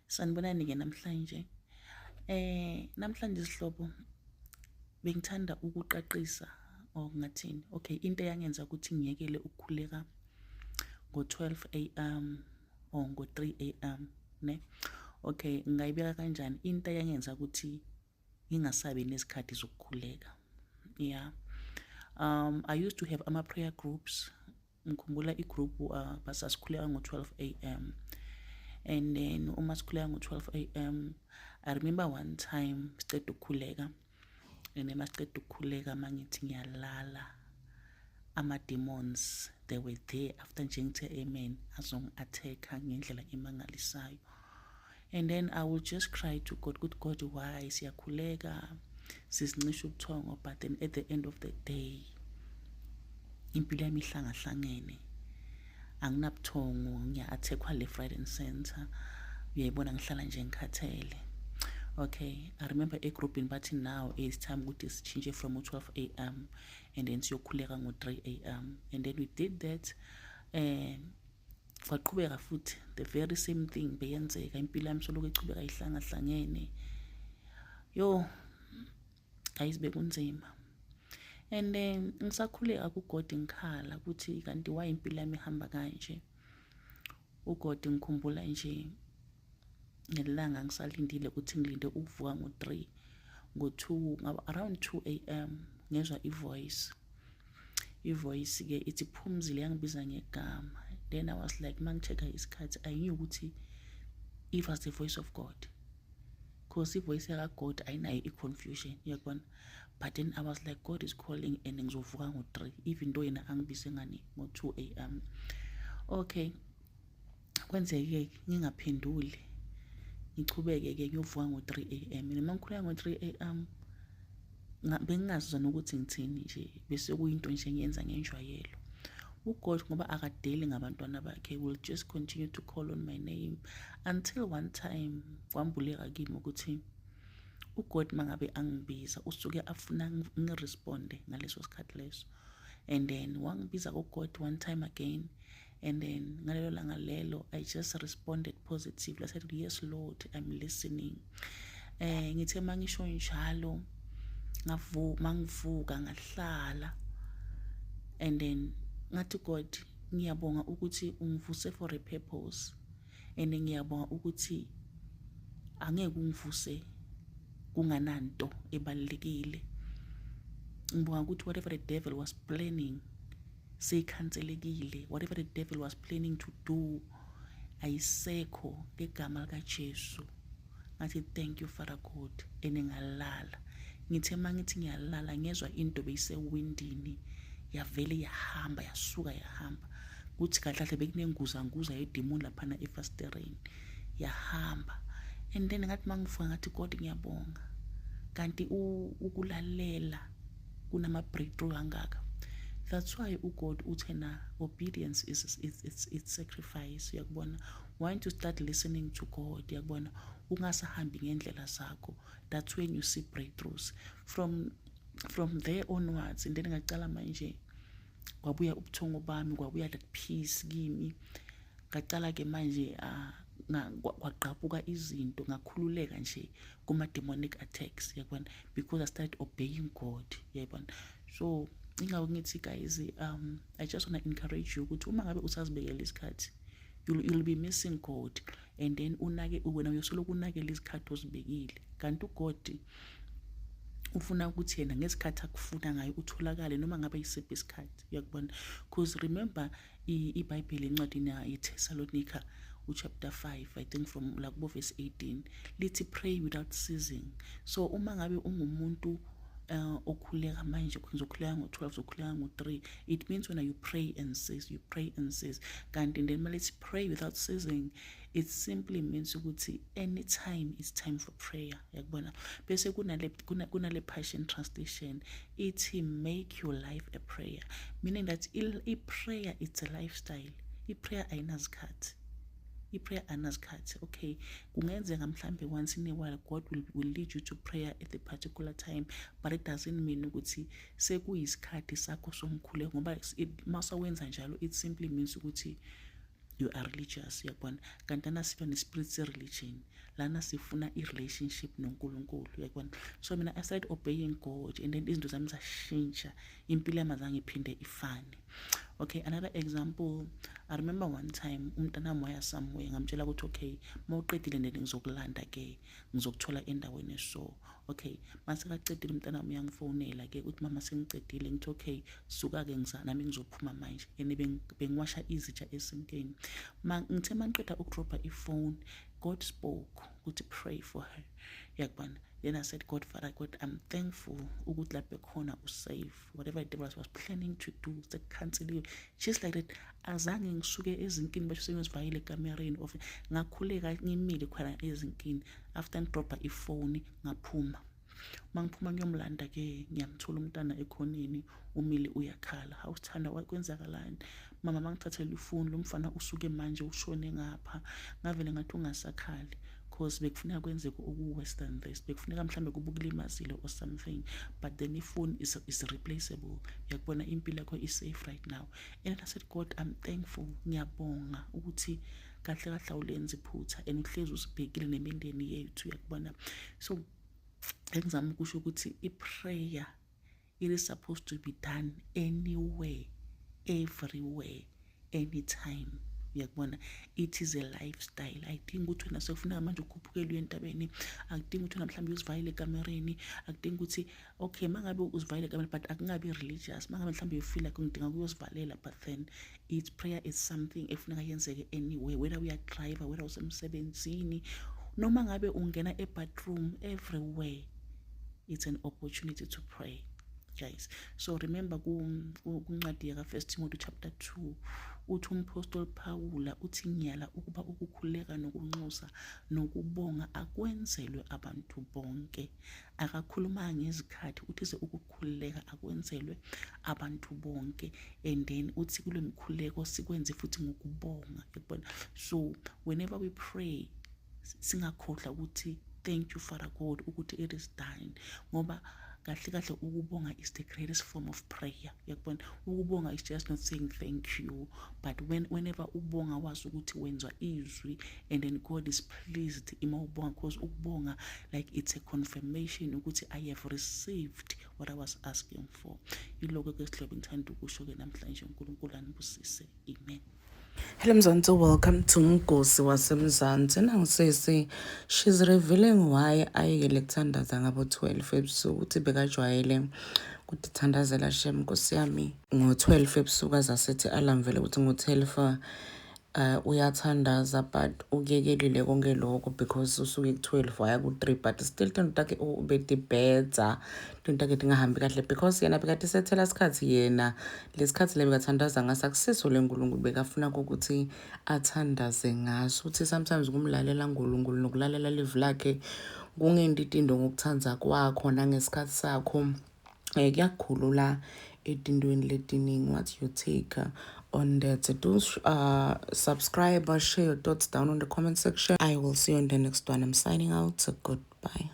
Sanibonani-ke namhlanje. Namhlanje sihlobo bengithanda ukuqaqisa ngathini. Okay, into eyangenza ukuthi ngiyekele ukukhuleka ngo-12 a.m. or ngo-3 a.m. ne. Okay, ngingayibeka kanjani into eyangenza ukuthi ngingasabi nezikhathi zokukhuleka. Yeah. I used to have prayer groups. Ngikhumbula igroup basasikhuleka ngo-12 a.m. And then uma sikhuleka ngo-12 a.m. I remember one time siceda ukukhuleka, and masiqeda ukukhuleka mangithi ngiyalala, ama-demons they were there after nje ngithe amen azongi-attack-a ngendlela emangalisayo. And then I will just cry to God, good God, why siyakhuleka sisincisha ubuthongo, but then at the end of the day impilo yami ihlangahlangene, anginabuthongo, ngiya-attack-wa left, right and center. Uyayibona ngihlala nje ngikhathele. Okay, I remember egroupini bathi now it's time ukuthi sichinje from 12 a.m. and then siyokhuleka ngo-3 a.m. and then we did that. Kwaqhubeka futhi the very same thing beyenzeka, impilo yami soloko ichubeka ihlangahlangene. Yo, ayizibe kunzima. And then ngisakhuleka kuGod ngikhala ukuthi kanti why impilo yami ihamba kanje. uGod ngikhumbula nje ngelanga ngisalindile ukuthi ngilinde ukuvuka ngo-3, ngo-2, around 2 a.m. ngezwa ivoice ke ithi Phumzile, yangibiza ngegama. Then I was like mangichecka isikhathi I knew ukuthi it was the voice of God, because ivoice yakaGod ayinayo i-confusion, uyabona. But then I was like God is calling and ngizovuka ngo-3 even though yena angibize ngani ngo-2 a.m. Okay, kwenzeke ngingaphenduli, ngichubeke-ke ngiyovuka ngo-3 a.m. Noma ngikhuleka ngo-3 a.m. bengingazizwa nokuthi ngithini nje, bese kuyinto nje ngiyenza ngenjwayelo. uGod ngoba akadeli ngabantwana bakhe will just continue to call on my name until one time kwambuleka kimi ukuthi uGod mangabe angibiza usuke afuna ngiresponde ngaleso sikhathi leso. And then wangibiza uGod one time again, and then ngalelo langa lelo I just responded positively. I said yes Lord, I'm listening. Ngithe mangisho njalo mangivuka ngahlala, and then ngathi God ngiyabonga ukuthi ungivuse for a purpose, and ngiyabonga ukuthi angeke ungivuse kungananto ebalekile. Ngibonga ukuthi whatever the devil was planning seyikhanselekile, whatever the devil was planning to do ayisekho ngegama likaJesu. Ngathi thank you Father God. Ngalala, ngithe mangithi ngiyalala ngezwa into beyisewindini yavele yahamba yasuka yahamba, kuthi kahle bekunenguzanguza yedemon laphana efasitereni yahamba. And then ngathi mangivuka ngathi God ngiyabonga, kanti ukulalela kunama breakthrough kangaka. That's why uGod uthena obedience is sacrifice, uyakubona. Want to start listening to God, uyakubona, ungasahambi ngendlela zakho. That's when you see breakthroughs from there onwards. And then ngacala manje kwabuya ubuthongo bami, kwabuya that peace kimi. Ngacala ke manje kwaqhabuka izinto, ngakhululeka nje kuma demonic attacks, uyabona, because I started obeying God, uyabona. So ingawo ngithi guys, I just want to encourage you ukuthi uma ngabe usazibekela isikhathi you'll be missing God, and then unake wena uyosoloku unakela isikhathi ozibekile, kanti uGod ufuna ukuthi yena ngesikhathi akufuna ngayo utholakale noma ngabe yisiphi isikhathi, uyakubona. Because remember iBhayibheli encwadini yeThessalonika chapter 5, I think from like verse 18, lithi pray without ceasing. So uma ngabe ungumuntu okhuleka manje uzokhuleka ngo-12 uzokhuleka ngo-3, it means when you pray and cease, you pray and cease. Kanti then let's pray without ceasing, it simply means ukuthi anytime it's time for prayer, yakubona. Bese kunale Passion Translation ithi make your life a prayer, meaning that prayer it's a lifestyle. Prayer ayinazikhathi, prayer anasikhathi. Okay, kungenzeka mhlambe once in a while God will lead you to prayer at a particular time, but it doesn't mean ukuthi sekuyisikhathi sakho somkhuleko, ngoba masawenza njalo it simply means ukuthi you are religious, uyabona. Kanti siba ne-spirit religion lana sifuna i-relationship noNkulunkulu, uyabona. So mina I started obeying God, and then izinto zami zashintsha, impilo yami azange iphinde ifane. Okay, another example, I remember one time umntanami waya somewhere, ngamtshela ukuthi okay, mawuqedile nene ngizokulanda ke, ngizokuthola endaweni so. Okay, mase kaqedile umntanami uyangifonela ke uthi mama sengicedile, ngithi okay, suka ke nami ngizophuma manje. And bengiwasha izitsha esinkeni. Ngithe mangiqeda ukudropa ifone, God spoke ukuthi pray for her, uyabona. Then I said, God, Father, God, I'm thankful ukuthi lapho khona usave whatever the devil was planning to do, the cancel you. Just like that, azange ngisuke ezinkini basho sengizivayile ekamereni of ngakhuleka ngimile khona ezinkini. After ngidropa ifone ngaphuma. Mangiphuma ngiyomlanda ke ngiyamthola umntana ekhoneni umile uyakhala. Hawuthanda wakwenzakalani? Mama mangithathela ifone lo mfana usuke manje ushone ngapha. Ngavele ngathi ungasakhali. Because bekufuneka kwenzeke worse than this, bekufuneka mhlambe kuba ukulimazile or something, but then ifone is replaceable, uyakubona impilo yakho is safe right now. And I said, God, I'm thankful, ngiyabonga ukuthi kahle kahle awulenzi iphutha and uhlezi usibhekile nemindeni yethu, uyakubona. So engizama ukusho ukuthi i-prayer, it is supposed to be done anywhere, everywhere, anytime. Uyakubona, it is a lifestyle. Ayidingi ukuthi wena sekufuneka manje ukhuphukele entabeni, akudingi ukuthi wena mhlawumbe uzivayile ekamereni, akudingi ukuthi okay mangabe uzivayile ekamereni but akungabi religious, mangabe mhlawumbe you feel like ngidinga ukuyozivalela, but then it's prayer is something efuneka yenzeke anywhere, whether uyadrive, whether usemsebenzini, noma ngabe ungena e-bathroom, everywhere it's an opportunity to pray, guys. So remember kuncwadi yaka 1 Timothy chapter 2 uthi umpostoli Paul uthi ngiyala ukuba ukukhuleka nokunxusa nokubonga akwenzelwe abantu bonke. Akakhuluma ngezikhathi uthi ze ukukhuleka akwenzelwe abantu bonke, and then uthi kule mkhuleko sikwenze futhi ngokubonga, yabona. So whenever we pray singakhohlwa ukuthi thank you Father God ukuthi it is done, ngoba kahle kahle ukubonga is the greatest form of prayer, yakubona. Ukubonga is just not saying thank you, but whenever ubonga wazi ukuthi wenzwa izwi and then God is pleased ima ubonga, because ukubonga like it's a confirmation ukuthi I have received what I was asking for. Yiloko ke sihlobo ngithanda ukusho ke namhlanje, uNkulunkulu anibusise. Amen. Hello Mzansi, welcome to Ngosi waseMzansi. Nangisisi, she's revealing why ayekele kuthandaza ngabo 12 ebusuku, uthi bekajwayele ukuthi thandazela Shem Nkosi yami ngo-12 ebusuku, azasethi alarm vele ukuthi ngo-12 uyathandaza, but ukekelile konke lokho because usuke ku-12 waya ku-3, but still into takhe ubeti better, into takhe tingahambi kahle because yena bekade sethela isikhathi yena lesikhathi lebekathandaza ngaso akusiso leNkulunkulu bekafuna ukuthi athandaze ngaso. Uthi sometimes kumlalela uNkulunkulu nokulalela live lakhe kungenditindo ngokuthanza kwakho nangesikhathi sakho kuyakukhulula etindweni letiningi. What you take on that? Do subscribe or share your thoughts down on the comment section. I will see you on the next one. I'm signing out. Goodbye.